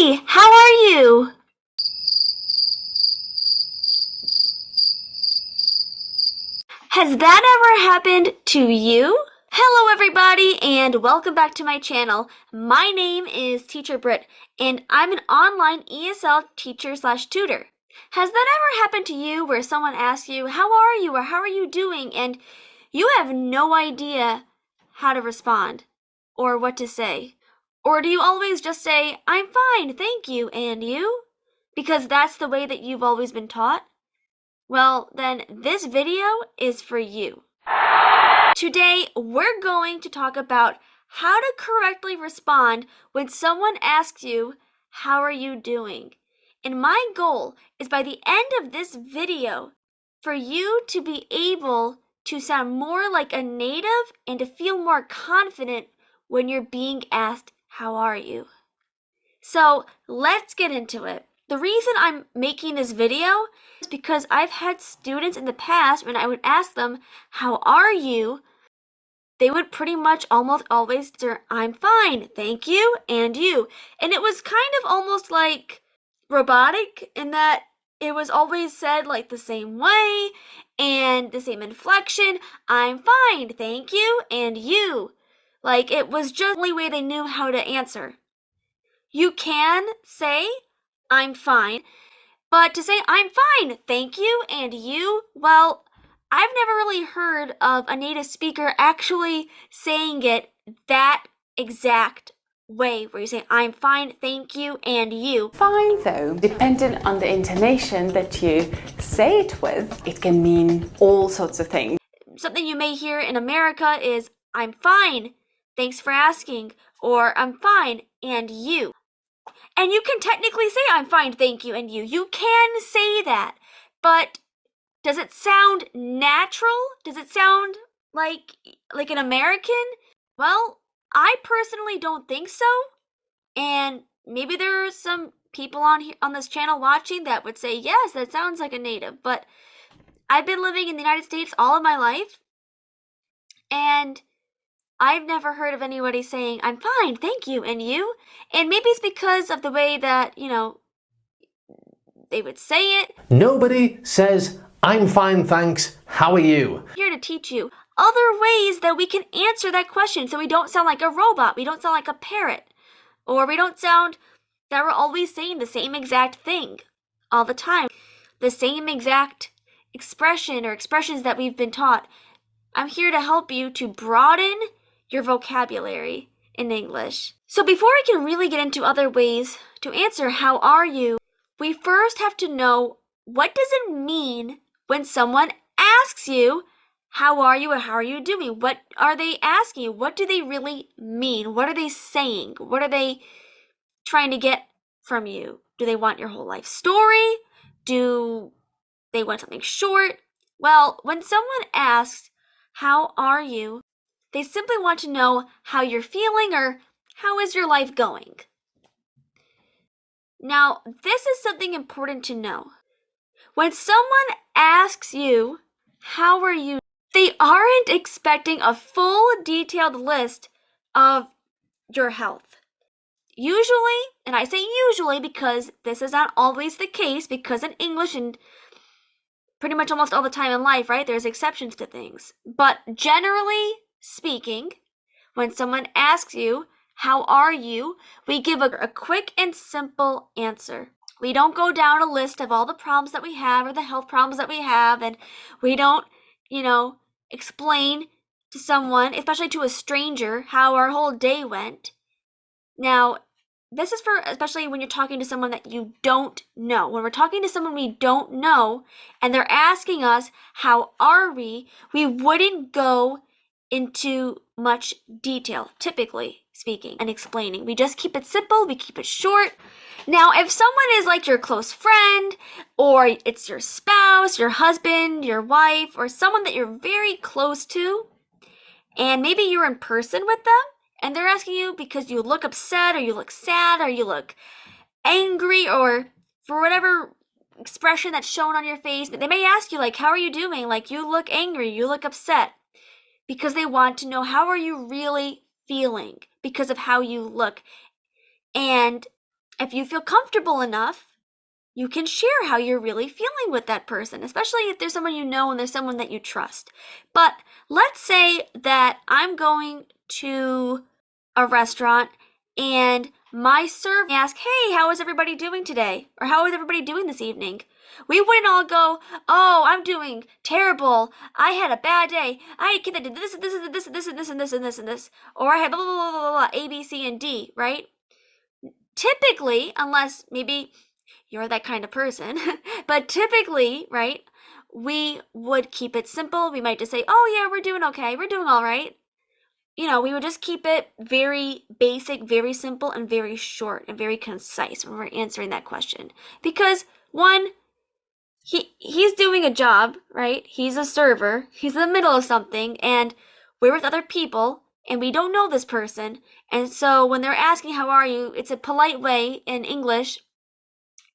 Hey, how are you? Has that ever happened to you? Hello everybody and welcome back to my channel. My name is Teacher Britt and I'm an online ESL teacher/tutor. Has that ever happened to you where someone asks you, how are you or how are you doing, and you have no idea how to respond or what to say? Or do you always just say, I'm fine, thank you, and you? Because that's the way that you've always been taught? Well, then this video is for you. Today, we're going to talk about how to correctly respond when someone asks you, how are you doing? And my goal is by the end of this video for you to be able to sound more like a native and to feel more confident when you're being asked, how are you? So let's get into it. The reason I'm making this video is because I've had students in the past when I would ask them, how are you? They would pretty much almost always say, I'm fine, thank you, and you. And it was kind of almost like robotic in that it was always said like the same way and the same inflection. I'm fine, thank you, and you. Like it was just the only way they knew how to answer. You can say, I'm fine, but to say, I'm fine, thank you, and you, well, I've never really heard of a native speaker actually saying it that exact way, where you say, I'm fine, thank you, and you. Fine though, depending on the intonation that you say it with, it can mean all sorts of things. Something you may hear in America is, I'm fine, thanks for asking, or I'm fine, and you. And you can technically say, I'm fine, thank you, and you. You can say that, but does it sound natural? Does it sound like an American? Well, I personally don't think so. And maybe there are some people on this channel watching that would say, yes, that sounds like a native. But I've been living in the United States all of my life, and I've never heard of anybody saying, I'm fine, thank you, and you? And maybe it's because of the way that, they would say it. Nobody says, I'm fine, thanks, how are you? I'm here to teach you other ways that we can answer that question so we don't sound like a robot, we don't sound like a parrot, or we don't sound that we're always saying the same exact thing all the time, the same exact expression or expressions that we've been taught. I'm here to help you to broaden your vocabulary in English. So before I can really get into other ways to answer how are you, we first have to know, what does it mean when someone asks you, how are you or how are you doing? What are they asking you? What do they really mean? What are they saying? What are they trying to get from you? Do they want your whole life story? Do they want something short? Well, when someone asks, how are you? They simply want to know how you're feeling or how is your life going. Now, this is something important to know. When someone asks you, how are you? They aren't expecting a full detailed list of your health. Usually, and I say usually because this is not always the case, because in English and pretty much almost all the time in life, right, there's exceptions to things. But generally speaking, when someone asks you, how are you? We give a quick and simple answer. We don't go down a list of all the problems that we have or the health problems that we have, and we don't, explain to someone, especially to a stranger, how our whole day went. Now, this is for especially when you're talking to someone that you don't know. When we're talking to someone we don't know and they're asking us, how are we wouldn't go into much detail, typically speaking, and explaining. We just keep it simple, we keep it short. Now, if someone is like your close friend, or it's your spouse, your husband, your wife, or someone that you're very close to, and maybe you're in person with them, and they're asking you because you look upset, or you look sad, or you look angry, or for whatever expression that's shown on your face, they may ask you, like, how are you doing? Like, you look angry, you look upset, because they want to know, how are you really feeling because of how you look. And If you feel comfortable enough, you can share how you're really feeling with that person, especially if there's someone you know and there's someone that you trust. But let's say that I'm going to a restaurant and my server asks, hey, how is everybody doing today? Or how is everybody doing this evening? We wouldn't all go, oh, I'm doing terrible. I had a bad day. I had a kid that did this and this and this and this and this and this and this and this. Or I had blah, blah, blah, blah, blah, A, B, C, and D, right? Typically, unless maybe you're that kind of person, but typically, right, we would keep it simple. We might just say, oh, yeah, we're doing okay. We're doing all right. We would just keep it very basic, very simple, and very short and very concise when we're answering that question. Because one, he's doing a job, right? He's a server. He's in the middle of something, and we're with other people, and we don't know this person. And so when they're asking, how are you? It's a polite way in English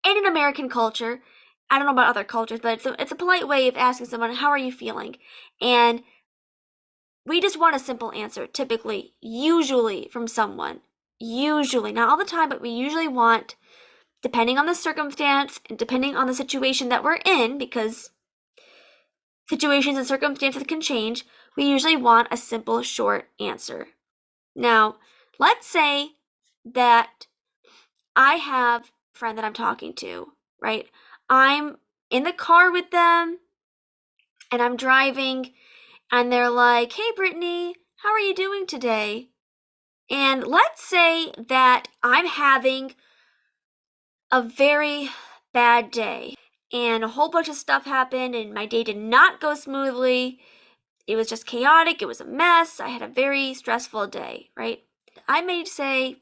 and in American culture. I don't know about other cultures, but it's a polite way of asking someone, how are you feeling? And we just want a simple answer, typically, usually from someone. Usually, not all the time, but we usually want, depending on the circumstance and depending on the situation that we're in, because situations and circumstances can change, we usually want a simple, short answer. Now, let's say that I have a friend that I'm talking to, right? I'm in the car with them and I'm driving and they're like, hey, Brittany, how are you doing today? And let's say that I'm having a very bad day and a whole bunch of stuff happened and my day did not go smoothly. It was just chaotic. It was a mess. I had a very stressful day, right? I may say,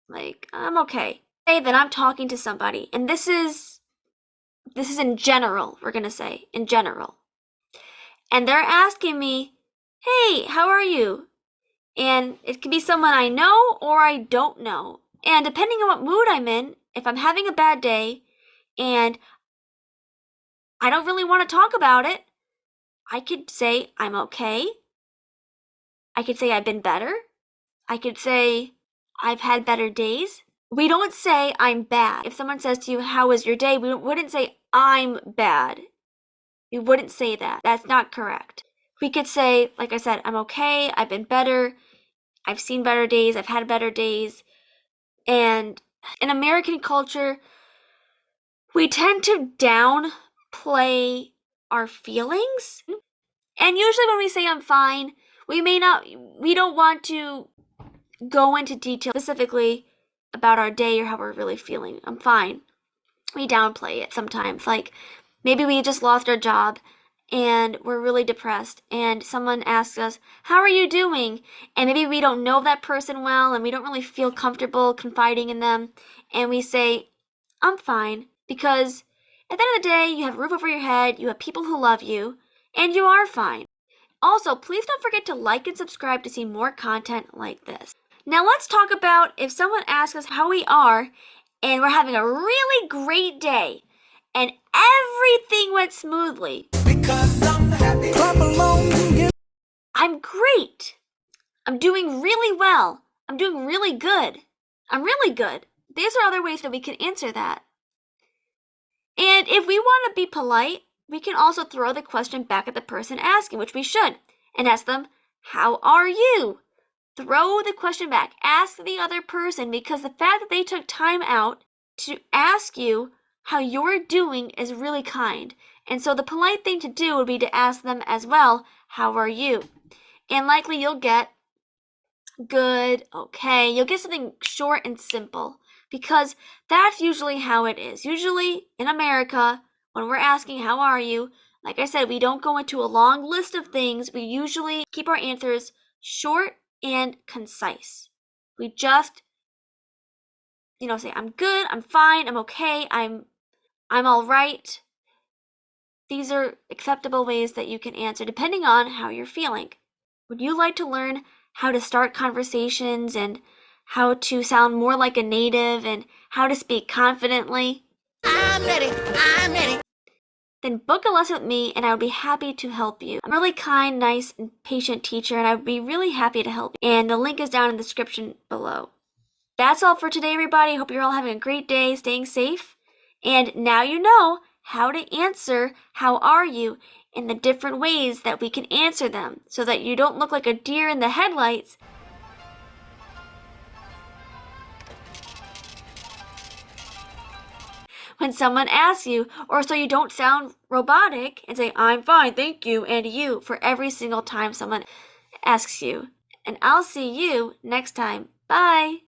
like, I'm okay. Say that I'm talking to somebody, and this is in general, we're going to say, in general. And they're asking me, hey, how are you? And it can be someone I know or I don't know. And depending on what mood I'm in, if I'm having a bad day and I don't really want to talk about it, I could say I'm okay. I could say I've been better. I could say I've had better days. We don't say I'm bad. If someone says to you, how was your day? We wouldn't say I'm bad. We wouldn't say that. That's not correct. We could say, like I said, I'm okay. I've been better. I've seen better days. I've had better days. And in American culture, we tend to downplay our feelings. And usually when we say I'm fine, we don't want to go into detail specifically about our day or how we're really feeling. I'm fine. We downplay it sometimes. Like maybe we just lost our job and we're really depressed and someone asks us, how are you doing? And maybe we don't know that person well and we don't really feel comfortable confiding in them. And we say, I'm fine. Because at the end of the day, you have a roof over your head, you have people who love you, and you are fine. Also, please don't forget to like and subscribe to see more content like this. Now let's talk about if someone asks us how we are and we're having a really great day and everything went smoothly. Because I'm happy. Clap along. I'm great. I'm doing really well. I'm doing really good. I'm really good. These are other ways that we can answer that. And if we want to be polite, we can also throw the question back at the person asking, which we should, and ask them, how are you? Throw the question back. Ask the other person, because the fact that they took time out to ask you how you're doing is really kind. And so the polite thing to do would be to ask them as well, how are you? And likely you'll get good, okay. You'll get something short and simple, because that's usually how it is. Usually in America, when we're asking, how are you? Like I said, we don't go into a long list of things. We usually keep our answers short and concise. We just, say, I'm good, I'm fine, I'm okay, I'm all right. These are acceptable ways that you can answer depending on how you're feeling. Would you like to learn how to start conversations and how to sound more like a native and how to speak confidently? I'm ready. Then book a lesson with me and I would be happy to help you. I'm a really kind, nice, and patient teacher and I would be really happy to help you. And the link is down in the description below. That's all for today, everybody. Hope you're all having a great day, staying safe. And now you know how to answer "How are you?" in the different ways that we can answer them so that you don't look like a deer in the headlights. When someone asks you, or so you don't sound robotic and say, "I'm fine, thank you," and "you" for every single time someone asks you. And I'll see you next time. Bye!